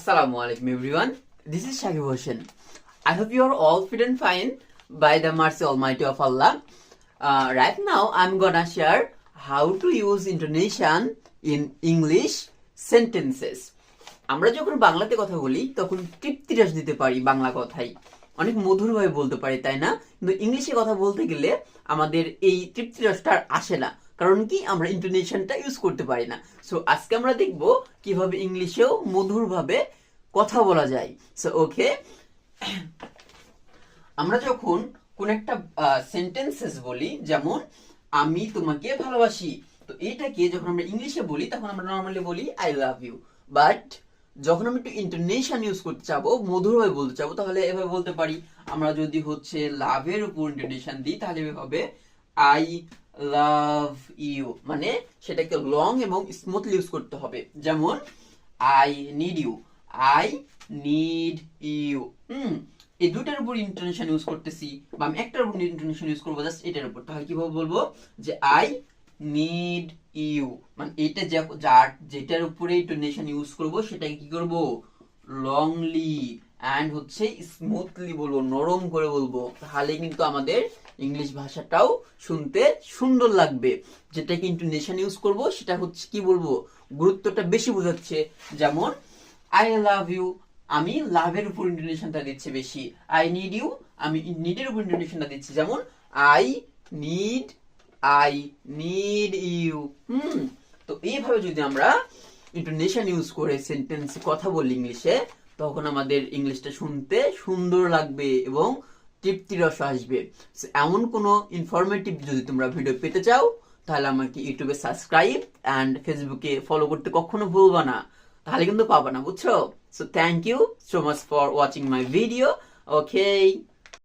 Assalamualaikum everyone. This is Shakib Hossain. I hope you are all fit and fine by the mercy Almighty of Allah. Right now I'm gonna share how to use intonation in English sentences. আমরা যখন বাংলাতে কথা বলি তখন তৃপ্তিরস দিতে পারি বাংলা কথাই, অনেক মধুরভাবে বলতে পারি, তাই না? কিন্তু ইংলিশে কথা বলতে গেলে আমাদের এই তৃপ্তিরসটা আসে না, কারণ কি আমরা ইন্টোনেশনটা ইউজ করতে পারি না। সো আজকে আমরা দেখব কিভাবে ইংলিশেও মধুরভাবে কথা বলা যায়। সো ওকে, আমরা যখন কোন একটা সেন্টেন্সেস বলি, যেমন আমি তোমাকে ভালোবাসি, তো এটাকে যখন আমরা ইংলিশে বলি তখন আমরা নরমালি বলি আই লাভ ইউ। বাট যখন আমি একটু ইন্টোনেশন ইউজ করতে চাবো, মধুরভাবে বলতে চাবো, তাহলে এভাবে বলতে পারি। আমরা যদি হচ্ছে লাভের উপর ইন্টোনেশন দিই তাহলে হবে আই লাভ ইউ, মানে সেটাকে লং এবং স্মুথলি ইউজ করতে হবে। যেমন I need you, I need you. এই দুটার উপর ইন্টোনেশন ইউজ করতেছি, বা আমি একটার উপর ইন্টোনেশন ইউজ করবো, জাস্ট এটার উপর। তাহলে কিভাবে বলবো যে আই নিড ইউ, মানে এটা যেটার উপরে ইন্টোনেশন ইউজ করব সেটাকে কি করব, লংলি এন্ড হচ্ছে স্মুথলি বলবো, নরম করে বলবো। তাহলে কিন্তু আমাদের ইংলিশ ভাষাটাও শুনতে সুন্দর লাগবে। যেটাকে ইন্টোনেশন ইউজ করব সেটা হচ্ছে কি বলবো, গুরুত্বটা বেশি বোঝাচ্ছে। যেমন আই লাভ ইউ, আমি লাভের উপর ইন্টোনেশনটা দিচ্ছি বেশি। আই নিড ইউ, আমি নিডের উপর ইন্টোনেশনটা দিচ্ছি। যেমন আই নিড ইউ। তো এইভাবে যদি আমরা ইন্টোনেশন ইউজ করে সেন্টেন্সে কথা বলি ইংলিশে, তখন আমাদের ইংলিশটা শুনতে সুন্দর লাগবে এবং তৃপ্তির রস আসবে। এমন কোনো ইনফরমেটিভ যদি তোমরা ভিডিও পেতে চাও তাহলে আমাকে ইউটিউবে সাবস্ক্রাইব এন্ড ফেসবুকে ফলো করতে কখনো ভুলবা না, তাহলে কিন্তু পাবা না, বুঝছো? So thank you so much for watching my video. Okay.